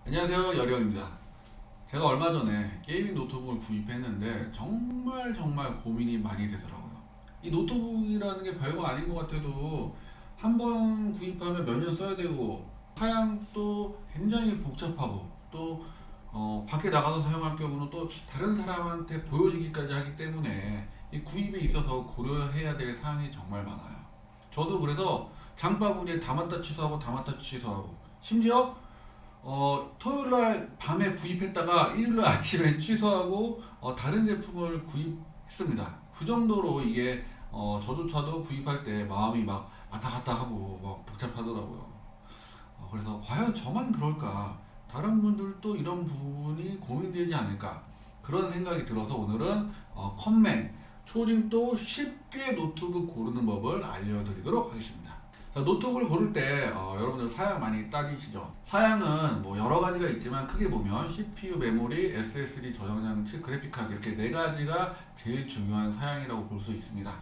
안녕하세요, 여령입니다. 제가 얼마 전에 게이밍 노트북을 구입했는데 정말 고민이 많이 되더라고요. 이 노트북이라는 게 별거 아닌 것 같아도 한 번 구입하면 몇 년 써야 되고 사양도 굉장히 복잡하고 또 밖에 나가서 사용할 경우는 또 다른 사람한테 보여주기까지 하기 때문에 이 구입에 있어서 고려해야 될 사항이 정말 많아요. 저도 그래서 장바구니에 담았다 취소하고 담았다 취소하고 심지어 토요일날 밤에 구입했다가 일요일날 아침에 취소하고 다른 제품을 구입했습니다. 그 정도로 이게 저조차도 구입할 때 마음이 막 왔다 갔다 하고 막 복잡하더라고요. 그래서 과연 저만 그럴까? 다른 분들도 이런 부분이 고민되지 않을까? 그런 생각이 들어서 오늘은 컴맹 초림도 쉽게 노트북 고르는 법을 알려드리도록 하겠습니다. 자, 노트북을 고를 때 여러분들 사양 많이 따지시죠? 사양은 뭐 여러 가지가 있지만 크게 보면 CPU, 메모리, SSD 저장장치, 그래픽카드 이렇게 네 가지가 제일 중요한 사양이라고 볼 수 있습니다.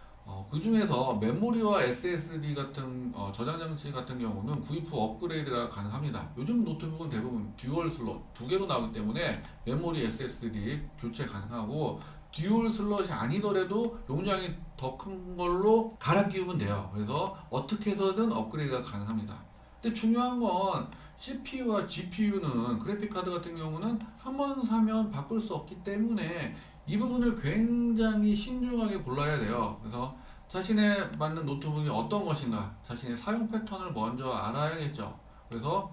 그 중에서 메모리와 SSD 같은 저장장치 같은 경우는 구입 후 업그레이드가 가능합니다. 요즘 노트북은 대부분 듀얼 슬롯 두 개로 나오기 때문에 메모리, SSD 교체 가능하고 듀얼 슬롯이 아니더라도 용량이 더 큰 걸로 갈아 끼우면 돼요. 그래서 어떻게 해서든 업그레이드가 가능합니다. 근데 중요한 건 CPU와 GPU는 그래픽 카드 같은 경우는 한 번 사면 바꿀 수 없기 때문에 이 부분을 굉장히 신중하게 골라야 돼요. 그래서 자신에 맞는 노트북이 어떤 것인가, 자신의 사용 패턴을 먼저 알아야겠죠. 그래서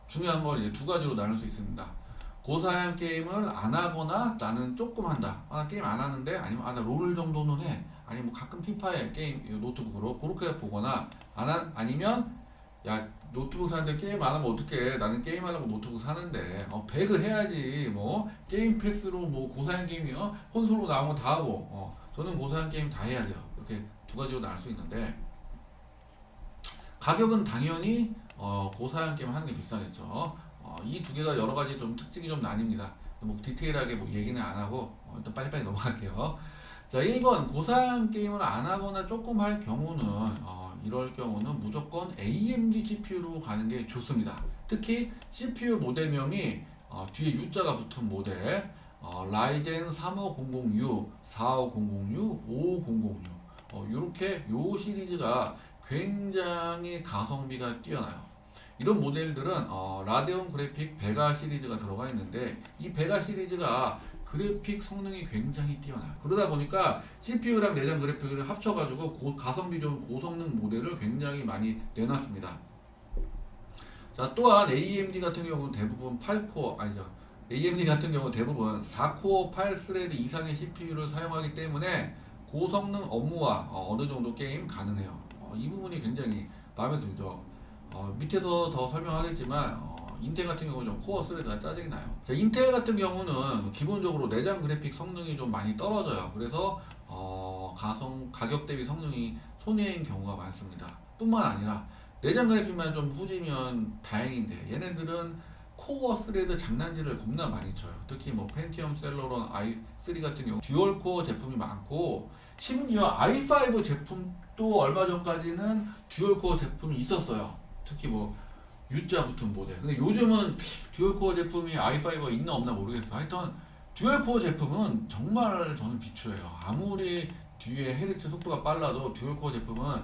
중요한 걸 이제 두 가지로 나눌 수 있습니다. 고사양 게임을 안 하거나 나는 조금 한다. 게임 안 하는데 아니면 나 롤 정도는 해. 아니면 뭐 가끔 피파에 게임 노트북으로 그렇게 보거나 아니면 야 노트북 사는데 게임 안 하면 어떡해. 나는 게임하려고 노트북 사는데 배그 해야지. 뭐 게임 패스로 뭐 고사양 게임이요 콘솔로 나온 거 다 하고 저는 고사양 게임 다 해야 돼요. 이렇게 두 가지로 나눌 수 있는데 가격은 당연히 고사양 게임 하는 게 비싸겠죠. 이 두 개가 여러 가지 좀 특징이 좀 나뉩니다. 뭐 디테일하게 뭐 얘기는 안 하고 일단 빨리빨리 넘어갈게요. 자, 1번 고사양 게임을 안 하거나 조금 할 경우는 이럴 경우는 무조건 AMD CPU로 가는 게 좋습니다. 특히 CPU 모델명이 뒤에 U자가 붙은 모델 라이젠 3500U, 4500U, 5500U 이렇게 요 시리즈가 굉장히 가성비가 뛰어나요. 이런 모델들은 라데온 그래픽 베가 시리즈가 들어가 있는데 이 베가 시리즈가 그래픽 성능이 굉장히 뛰어나요. 그러다 보니까 CPU랑 내장 그래픽을 합쳐가지고 가성비 좋은 고성능 모델을 굉장히 많이 내놨습니다. 자, 또한 AMD 같은 경우는 대부분 8코어 아니죠. AMD 같은 경우 대부분 4코어 8스레드 이상의 CPU를 사용하기 때문에 고성능 업무와 어느 정도 게임 가능해요. 이 부분이 굉장히 마음에 들죠. 밑에서 더 설명하겠지만 인텔 같은 경우는 좀 코어 스레드가 짜증이 나요. 자, 인텔 같은 경우는 기본적으로 내장 그래픽 성능이 좀 많이 떨어져요. 그래서 가격 대비 성능이 손해인 경우가 많습니다. 뿐만 아니라 내장 그래픽만 좀 후지면 다행인데 얘네들은 코어 스레드 장난질을 겁나 많이 쳐요. 특히 뭐 펜티엄 셀러론 i3 같은 경우 듀얼 코어 제품이 많고 심지어 i5 제품도 얼마 전까지는 듀얼 코어 제품이 있었어요. 특히 뭐 U자 붙은 모델. 근데 요즘은 듀얼 코어 제품이 i5가 있나 없나 모르겠어요. 하여튼 듀얼 코어 제품은 정말 저는 비추해요. 아무리 뒤에 헤르츠 속도가 빨라도 듀얼 코어 제품은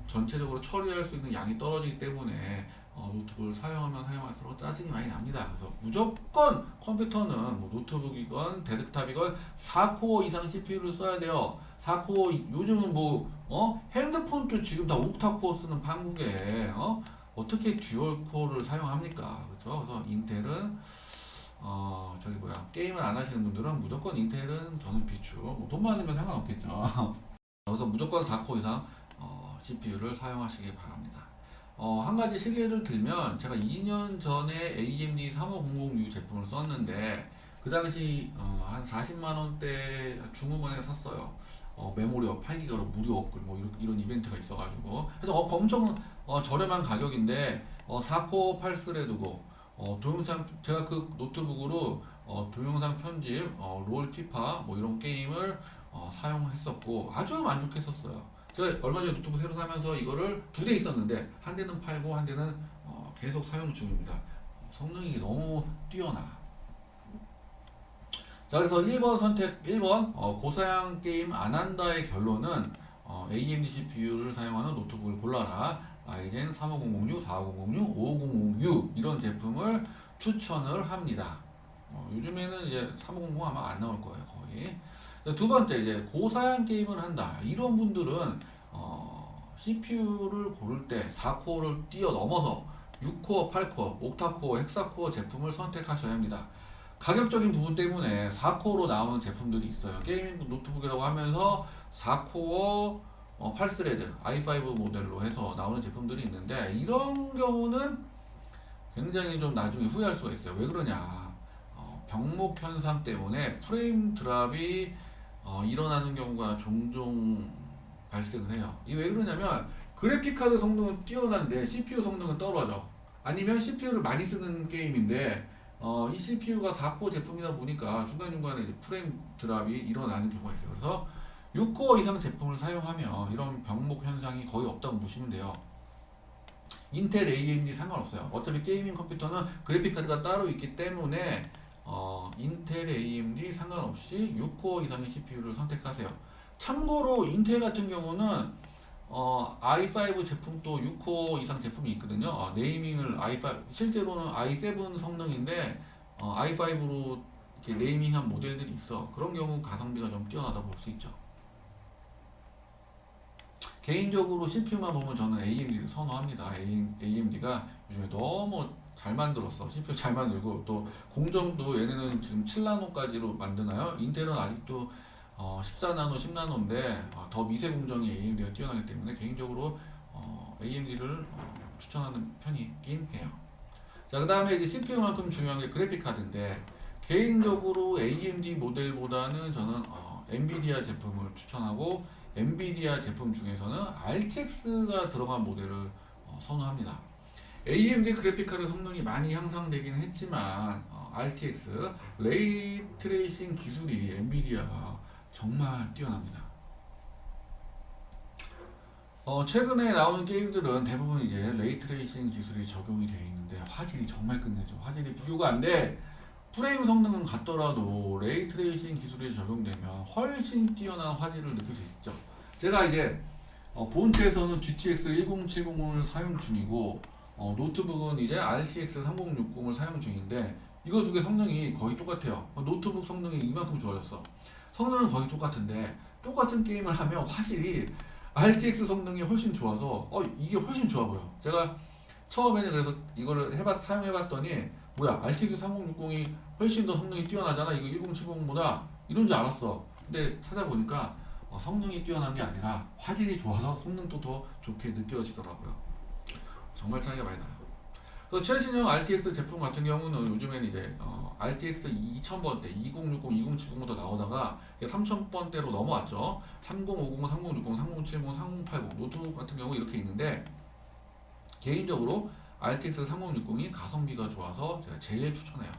전체적으로 처리할 수 있는 양이 떨어지기 때문에 노트북을 사용하면 사용할수록 짜증이 많이 납니다. 그래서 무조건 컴퓨터는 뭐 노트북이건 데스크탑이건 4코어 이상 CPU를 써야 돼요. 4코어 요즘은 뭐 핸드폰도 지금 다 옥타코어 쓰는 판국에 어떻게 듀얼 코어를 사용합니까? 그렇죠? 그래서 인텔은 저기 뭐야 게임을 안 하시는 분들은 무조건 인텔은 저는 비추. 뭐돈 많으면 상관없겠죠. 그래서 무조건 4코어 이상 CPU를 사용하시기 바랍니다. 한 가지 실례를 들면 제가 2년 전에 AMD 3500U 제품을 썼는데 그 당시 한 40만 원대 중후반에 샀어요. 메모리가 8기가로 무료 업글 뭐 이런 이벤트가 있어가지고 그래서 엄청 저렴한 가격인데 4코어 8스레드고 동영상 제가 그 노트북으로 동영상 편집, 롤 피파 뭐 이런 게임을 사용했었고 아주 만족했었어요. 제가 얼마 전에 노트북 새로 사면서 이거를 두 대 있었는데 한 대는 팔고 한 대는 계속 사용 중입니다. 성능이 너무 뛰어나. 자, 그래서 1번 선택, 1번 고사양 게임 안 한다의 결론은 AMD CPU를 사용하는 노트북을 골라라. 라이젠 3500U, 4006, 5006 이런 제품을 추천을 합니다. 요즘에는 이제 3500 아마 안 나올 거예요, 거의. 두 번째, 이제 고사양 게임을 한다. 이런 분들은 CPU를 고를 때 4코어를 뛰어넘어서 6코어, 8코어, 옥타코어, 헥사코어 제품을 선택하셔야 합니다. 가격적인 부분 때문에 4코어로 나오는 제품들이 있어요. 게이밍 노트북이라고 하면서 4코어 8스레드 i5 모델로 해서 나오는 제품들이 있는데, 이런 경우는 굉장히 좀 나중에 후회할 수가 있어요. 왜 그러냐, 병목 현상 때문에 프레임 드랍이 일어나는 경우가 종종 발생을 해요. 이게 왜 그러냐면 그래픽카드 성능은 뛰어난데 CPU 성능은 떨어져. 아니면 CPU를 많이 쓰는 게임인데 이 CPU가 4코어 제품이다 보니까 중간중간에 이제 프레임 드랍이 일어나는 경우가 있어요. 그래서 6코어 이상 제품을 사용하면 이런 병목 현상이 거의 없다고 보시면 돼요. 인텔, AMD 상관없어요. 어차피 게이밍 컴퓨터는 그래픽카드가 따로 있기 때문에 인텔, AMD 상관없이 6코어 이상의 CPU를 선택하세요. 참고로 인텔 같은 경우는 i5 제품도 6코어 이상 제품이 있거든요. 네이밍을 i5, 실제로는 i7 성능인데 i5로 이렇게 네이밍한 모델들이 있어. 그런 경우 가성비가 좀 뛰어나다 볼 수 있죠. 개인적으로 CPU만 보면 저는 AMD를 선호합니다. AMD가 요즘에 너무 잘 만들었어. CPU 잘 만들고 또 공정도 얘네는 지금 7나노까지로 만드나요? 인텔은 아직도 14나노, 10나노인데 더 미세 공정이 AMD가 뛰어나기 때문에 개인적으로 AMD를 추천하는 편이긴 해요. 자, 그 다음에 이제 CPU만큼 중요한 게 그래픽 카드인데, 개인적으로 AMD 모델보다는 저는 엔비디아 제품을 추천하고, 엔비디아 제품 중에서는 RTX가 들어간 모델을 선호합니다. AMD 그래픽카드 성능이 많이 향상되긴 했지만 RTX 레이 트레이싱 기술이 엔비디아가 정말 뛰어납니다. 최근에 나오는 게임들은 대부분 이제 레이 트레이싱 기술이 적용이 되어 있는데 화질이 정말 끝내죠. 화질이 비교가 안 돼. 프레임 성능은 같더라도 레이 트레이싱 기술이 적용되면 훨씬 뛰어난 화질을 느낄 수 있죠. 제가 이제 본체에서는 GTX 1070을 사용 중이고 노트북은 이제 RTX 3060을 사용 중인데, 이거 두 개 성능이 거의 똑같아요. 노트북 성능이 이만큼 좋아졌어. 성능은 거의 똑같은데 똑같은 게임을 하면 화질이 RTX 성능이 훨씬 좋아서 이게 훨씬 좋아 보여. 제가 처음에는 그래서 이거를 사용해봤더니 뭐야, RTX 3060이 훨씬 더 성능이 뛰어나잖아, 이거 1070보다, 이런 줄 알았어. 근데 찾아보니까 성능이 뛰어난 게 아니라 화질이 좋아서 성능도 더 좋게 느껴지더라고요. 정말 차이가 많이 나요. 그래서 최신형 RTX 제품 같은 경우는 요즘에는 이제 RTX 2000번대, 2060, 2070부터 나오다가 3000번대로 넘어왔죠. 3050, 3060, 3070, 3080 노트북 같은 경우 이렇게 있는데, 개인적으로 RTX 3060이 가성비가 좋아서 제가 제일 추천해요.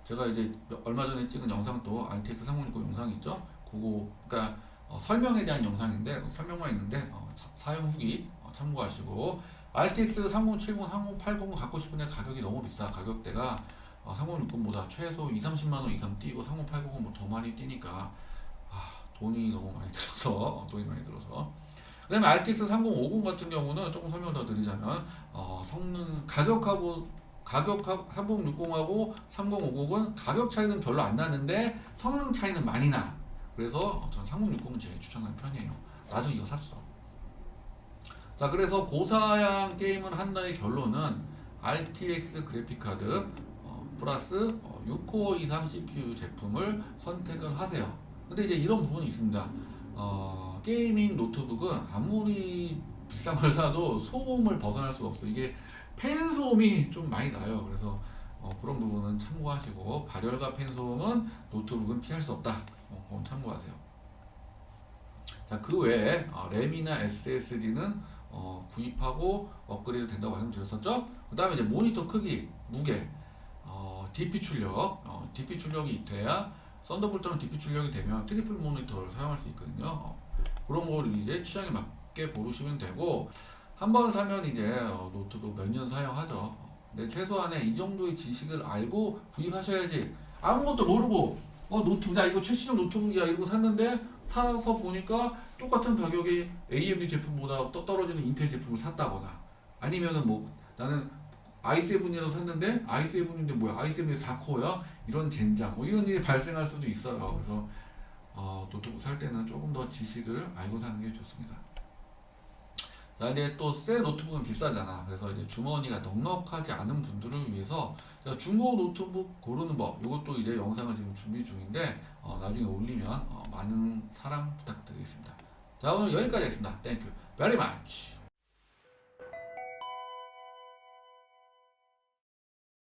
제가 이제 얼마 전에 찍은 영상도 RTX 3060 영상 있죠. 그거 그러니까 설명에 대한 영상인데, 설명만 있는데 사용 후기 참고하시고, RTX 3070, 3080 갖고 싶은데 가격이 너무 비싸. 가격대가 3060보다 최소 2, 30만원 이상 뛰고 3080은 뭐 더 많이 뛰니까 돈이 너무 많이 들어서 그 다음에 RTX 3050 같은 경우는 조금 설명을 더 드리자면 성능 가격 3060하고 3050은 가격 차이는 별로 안 나는데 성능 차이는 많이 나. 그래서 전 3060은 제일 추천하는 편이에요. 나도 이거 샀어. 자, 그래서 고사양 게임을 한다의 결론은 RTX 그래픽카드 플러스 6코어 이상 CPU 제품을 선택을 하세요. 근데 이제 이런 부분이 있습니다. 게이밍 노트북은 아무리 비싼 걸 사도 소음을 벗어날 수가 없어요. 이게 팬 소음이 좀 많이 나요. 그래서 그런 부분은 참고하시고, 발열과 팬 소음은 노트북은 피할 수 없다. 그건 참고하세요. 자, 그 외에 램이나 SSD는 구입하고 업그레이드 된다고 말씀드렸었죠. 그 다음에 이제 모니터 크기, 무게, DP 출력, DP 출력이 돼야, 썬더볼트는 DP 출력이 되면 트리플 모니터를 사용할 수 있거든요. 그런 걸 이제 취향에 맞게 고르시면 되고, 한 번 사면 이제 노트북 몇 년 사용하죠. 근데 최소한의 이 정도의 지식을 알고 구입하셔야지. 아무것도 모르고 노트북 나 이거 최신형 노트북이야 이러고 샀는데 사서 보니까 똑같은 가격에 AMD 제품보다 떨어지는 인텔 제품을 샀다거나 아니면은 뭐 나는 i7이라서 샀는데 i7인데 뭐야 i7이 4코어야 이런 젠장 뭐 이런 일이 발생할 수도 있어요. 그래서 노트북 살 때는 조금 더 지식을 알고 사는 게 좋습니다. 자, 근데 또 새 노트북은 비싸잖아. 그래서 이제 주머니가 넉넉하지 않은 분들을 위해서 제가 중고 노트북 고르는 법, 이것도 이제 영상을 지금 준비 중인데 나중에 올리면 많은 사랑 부탁드리겠습니다. 자, 오늘 여기까지 하겠습니다. Thank you very much.